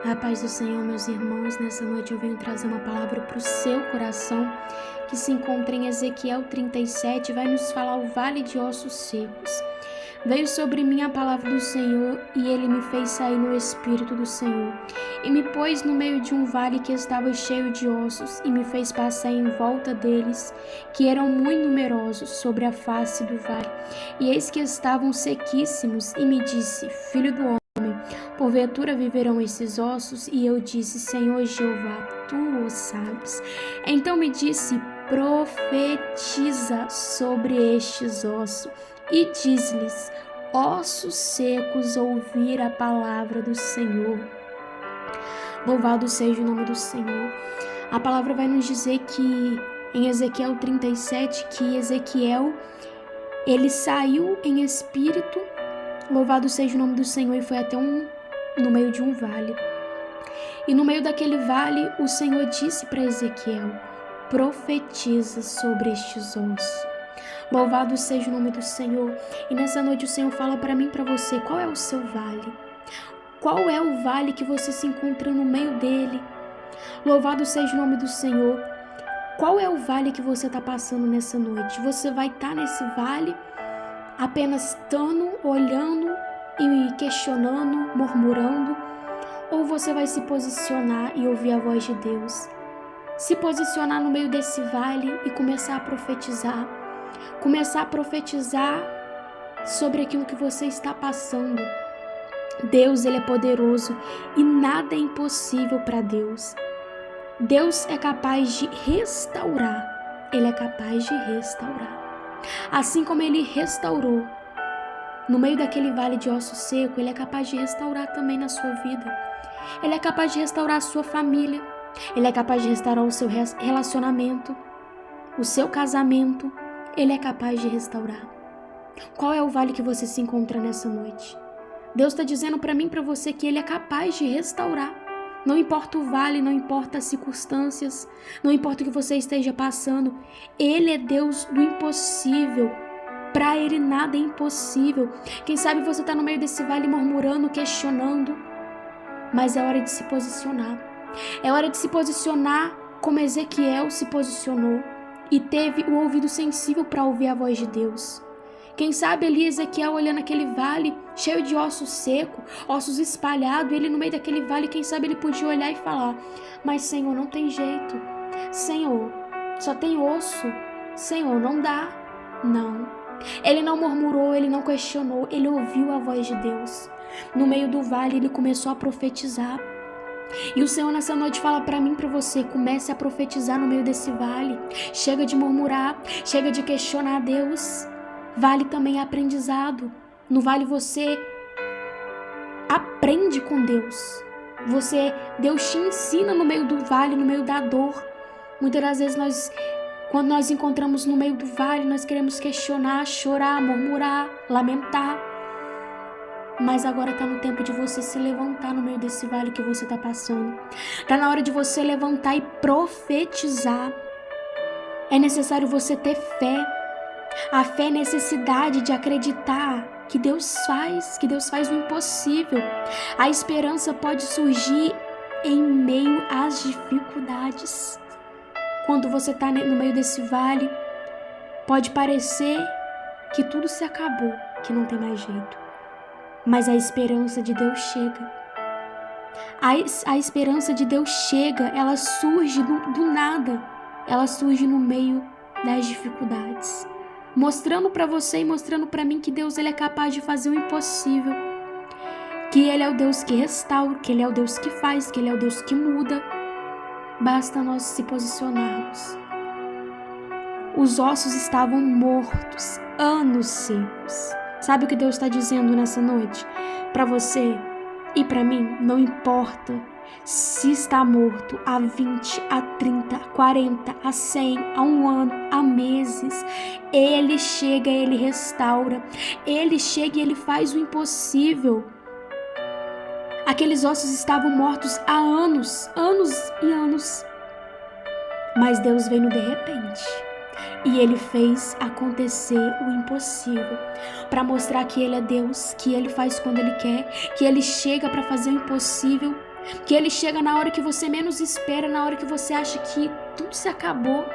A paz do Senhor, meus irmãos, nessa noite eu venho trazer uma palavra para o seu coração, que se encontra em Ezequiel 37, vai nos falar o vale de ossos secos. Veio sobre mim a palavra do Senhor, e ele me fez sair no Espírito do Senhor, e me pôs no meio de um vale que estava cheio de ossos, e me fez passar em volta deles, que eram muito numerosos sobre a face do vale, e eis que estavam sequíssimos, e me disse: Filho do homem, porventura viverão esses ossos? E eu disse: Senhor Jeová, tu o sabes. Então me disse: profetiza sobre estes ossos e diz-lhes: ossos secos, ouvir a palavra do Senhor. Louvado seja o nome do Senhor. A palavra vai nos dizer que em Ezequiel 37, que Ezequiel, ele saiu em espírito, louvado seja o nome do Senhor, e foi até no meio de um vale. E no meio daquele vale, o Senhor disse para Ezequiel: profetiza sobre estes ossos. Louvado seja o nome do Senhor. E nessa noite o Senhor fala para mim e para você: qual é o seu vale? Qual é o vale que você se encontra no meio dele? Louvado seja o nome do Senhor. Qual é o vale que você está passando nessa noite? Você vai estar nesse vale apenas estando, olhando e questionando, murmurando? Ou você vai se posicionar e ouvir a voz de Deus? Se posicionar no meio desse vale e começar a profetizar. Começar a profetizar sobre aquilo que você está passando. Deus, ele é poderoso e nada é impossível para Deus. Deus é capaz de restaurar. Ele é capaz de restaurar. Assim como ele restaurou no meio daquele vale de osso seco, ele é capaz de restaurar também na sua vida. Ele é capaz de restaurar a sua família. Ele é capaz de restaurar o seu relacionamento, o seu casamento. Ele é capaz de restaurar. Qual é o vale que você se encontra nessa noite? Deus está dizendo para mim e para você que ele é capaz de restaurar. Não importa o vale, não importa as circunstâncias, não importa o que você esteja passando. Ele é Deus do impossível. Para ele nada é impossível. Quem sabe você está no meio desse vale murmurando, questionando. Mas é hora de se posicionar. É hora de se posicionar como Ezequiel se posicionou e teve o ouvido sensível para ouvir a voz de Deus. Quem sabe ali Ezequiel olhando aquele vale cheio de ossos secos, ossos espalhados, ele no meio daquele vale, quem sabe ele podia olhar e falar: mas Senhor, não tem jeito. Senhor, só tem osso. Senhor, não dá. Não. Ele não murmurou, ele não questionou, ele ouviu a voz de Deus. No meio do vale ele começou a profetizar. E o Senhor nessa noite fala para mim, para você: comece a profetizar no meio desse vale. Chega de murmurar, chega de questionar a Deus. Vale também é aprendizado. No vale você aprende com Deus. Deus te ensina no meio do vale, no meio da dor. Muitas das vezes quando nós encontramos no meio do vale, nós queremos questionar, chorar, murmurar, lamentar. Mas agora está no tempo de você se levantar no meio desse vale que você está passando. Está na hora de você levantar e profetizar. É necessário você ter fé. A fé é necessidade de acreditar que Deus faz o impossível. A esperança pode surgir em meio às dificuldades. Quando você está no meio desse vale, pode parecer que tudo se acabou, que não tem mais jeito. Mas a esperança de Deus chega. A esperança de Deus chega, ela surge do nada. Ela surge no meio das dificuldades. Mostrando para você e mostrando para mim que Deus, ele é capaz de fazer o impossível. Que ele é o Deus que restaura, que ele é o Deus que faz, que ele é o Deus que muda. Basta nós se posicionarmos. Os ossos estavam mortos, anos secos. Sabe o que Deus está dizendo nessa noite? Para você e para mim, não importa se está morto há 20, há 30, há 40, há 100, há um ano, há meses. Ele chega, ele restaura. Ele chega e ele faz o impossível. Aqueles ossos estavam mortos há anos, anos e anos. Mas Deus veio de repente. E ele fez acontecer o impossível, para mostrar que ele é Deus, que ele faz quando ele quer, que ele chega para fazer o impossível. que Ele chega na hora que você menos espera, na hora que você acha que tudo se acabou.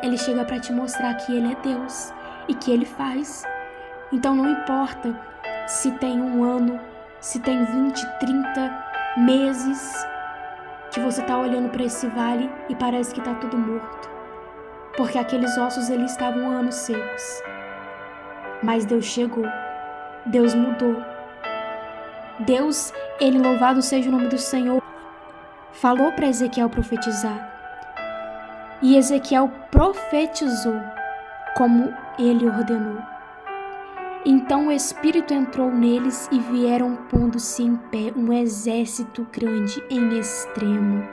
Ele chega para te mostrar que Ele é Deus e que Ele faz. Então não importa se tem 1 ano, se tem 20, 30 meses que você está olhando para esse vale e parece que está tudo morto. Porque aqueles ossos eles estavam anos secos. Mas Deus chegou. Deus mudou. Deus, Ele, louvado seja o nome do Senhor, falou para Ezequiel profetizar. E Ezequiel profetizou como Ele ordenou. Então o Espírito entrou neles e vieram pondo-se em pé um exército grande em extremo.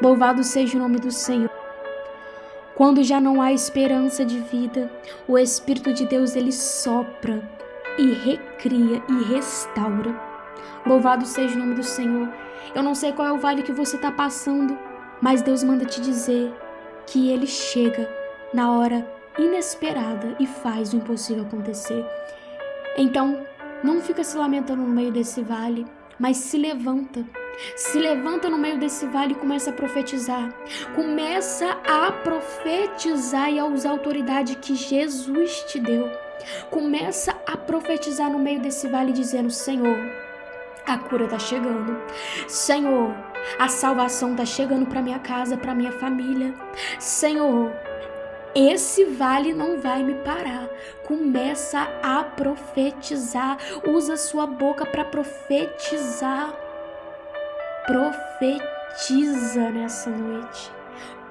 Louvado seja o nome do Senhor. Quando já não há esperança de vida, o Espírito de Deus Ele sopra e recria e restaura. Louvado seja o nome do Senhor. Eu não sei qual é o vale que você está passando, mas Deus manda te dizer que Ele chega na hora inesperada e faz o impossível acontecer. Então, não fica se lamentando no meio desse vale, mas se levanta. Se levanta no meio desse vale e começa a profetizar. Começa a profetizar e a usar a autoridade que Jesus te deu. Começa a profetizar no meio desse vale dizendo: Senhor, a cura está chegando. Senhor, a salvação está chegando para minha casa, para minha família. Senhor, esse vale não vai me parar. Começa a profetizar. Usa sua boca para profetizar. Profetiza nessa noite.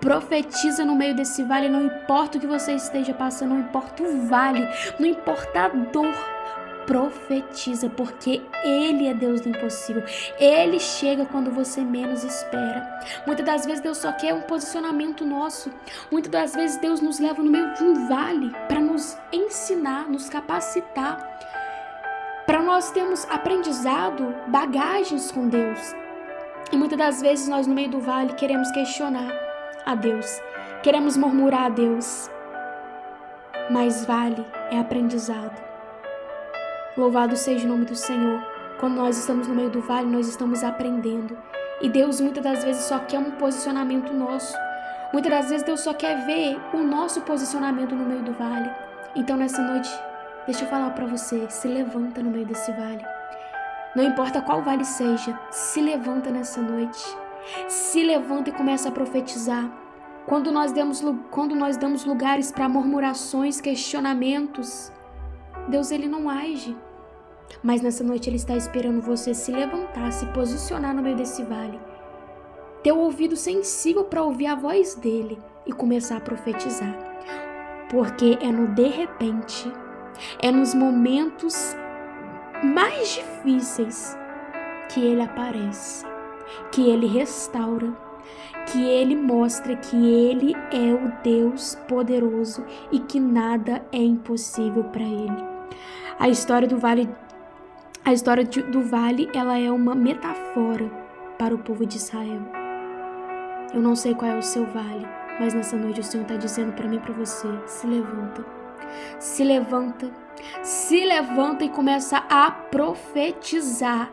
Profetiza no meio desse vale. Não importa o que você esteja passando, não importa o vale, não importa a dor. Profetiza, porque Ele é Deus do impossível. Ele chega quando você menos espera. Muitas das vezes Deus só quer um posicionamento nosso. Muitas das vezes Deus nos leva no meio de um vale para nos ensinar, nos capacitar, para nós termos aprendizado, bagagens com Deus. E muitas das vezes nós no meio do vale queremos questionar a Deus, queremos murmurar a Deus, mas vale é aprendizado. Louvado seja o nome do Senhor. Quando nós estamos no meio do vale, nós estamos aprendendo. E Deus muitas das vezes só quer um posicionamento nosso. Muitas das vezes Deus só quer ver o nosso posicionamento no meio do vale. Então nessa noite, deixa eu falar para você, se levanta no meio desse vale. Não importa qual vale seja, se levanta nessa noite. Se levanta e começa a profetizar. Quando nós damos lugares para murmurações, questionamentos, Deus Ele não age. Mas nessa noite Ele está esperando você se levantar, se posicionar no meio desse vale, ter o ouvido sensível para ouvir a voz dEle e começar a profetizar. Porque é no de repente, é nos momentos mais difíceis que Ele aparece, que Ele restaura, que Ele mostra que Ele é o Deus poderoso e que nada é impossível para Ele. A história do vale, ela é uma metáfora para o povo de Israel. Eu não sei qual é o seu vale, mas nessa noite o Senhor está dizendo para mim e para você: se levanta, se levanta, se levanta e começa a profetizar.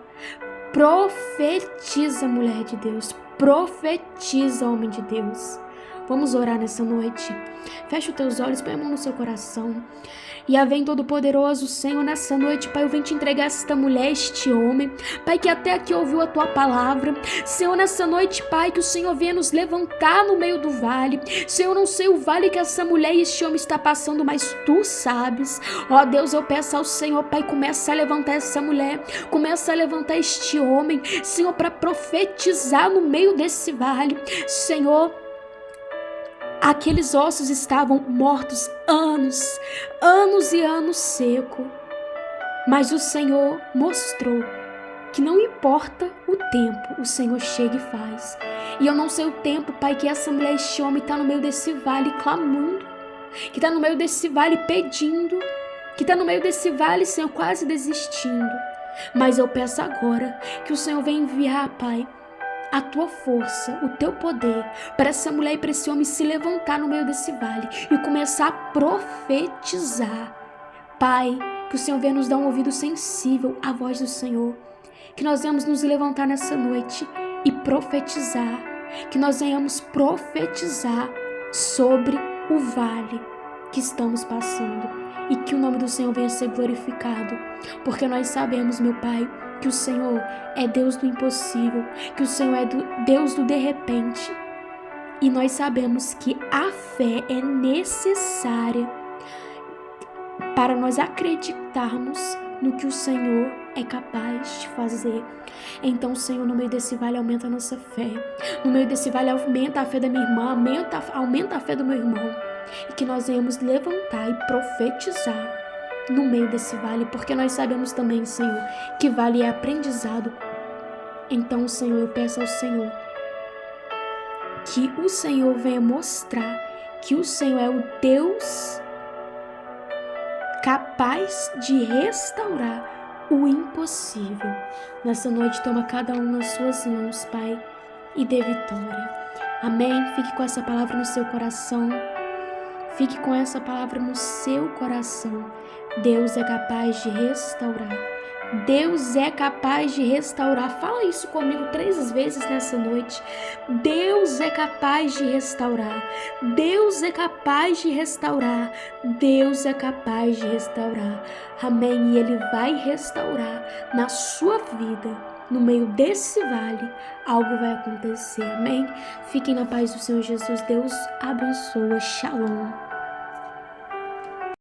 Profetiza, mulher de Deus, profetiza, homem de Deus. Vamos orar nessa noite. Fecha os teus olhos, põe a mão no seu coração. E vem Todo-Poderoso, Senhor, nessa noite, Pai, eu venho te entregar esta mulher, este homem, Pai, que até aqui ouviu a Tua palavra. Senhor, nessa noite, Pai, que o Senhor venha nos levantar no meio do vale. Senhor, eu não sei o vale que essa mulher e este homem está passando, mas Tu sabes. Ó Deus, eu peço ao Senhor, Pai, começa a levantar essa mulher, começa a levantar este homem, Senhor, para profetizar no meio desse vale. Senhor, aqueles ossos estavam mortos anos e anos seco. Mas o Senhor mostrou que não importa o tempo, o Senhor chega e faz. E eu não sei o tempo, Pai, que essa mulher, este homem está no meio desse vale clamando, que está no meio desse vale pedindo, que está no meio desse vale, Senhor, quase desistindo. Mas eu peço agora que o Senhor venha enviar, Pai, a Tua força, o Teu poder, para essa mulher e para esse homem se levantar no meio desse vale e começar a profetizar. Pai, que o Senhor venha nos dar um ouvido sensível à voz do Senhor. que nós venhamos nos levantar nessa noite e profetizar, que nós venhamos profetizar sobre o vale que estamos passando e que o nome do Senhor venha ser glorificado, porque nós sabemos, meu Pai, que o Senhor é Deus do impossível, que o Senhor é Deus do de repente, e nós sabemos que a fé é necessária para nós acreditarmos no que o Senhor é capaz de fazer. Então, Senhor, no meio desse vale, aumenta a nossa fé. No meio desse vale, aumenta a fé da minha irmã, aumenta a fé do meu irmão. E que nós venhamos levantar e profetizar no meio desse vale, porque nós sabemos também, Senhor, que vale é aprendizado. Então, Senhor, eu peço ao Senhor que o Senhor venha mostrar que o Senhor é o Deus capaz de restaurar o impossível. Nessa noite, toma cada um nas suas mãos, Pai, e dê vitória. Amém? Fique com essa palavra no seu coração. Fique com essa palavra no seu coração. Deus é capaz de restaurar. Deus é capaz de restaurar. Fala isso comigo 3 vezes nessa noite. Deus é capaz de restaurar. Deus é capaz de restaurar. Deus é capaz de restaurar. Amém. E Ele vai restaurar na sua vida. No meio desse vale, algo vai acontecer. Amém. Fiquem na paz do Senhor Jesus. Deus abençoe. Shalom.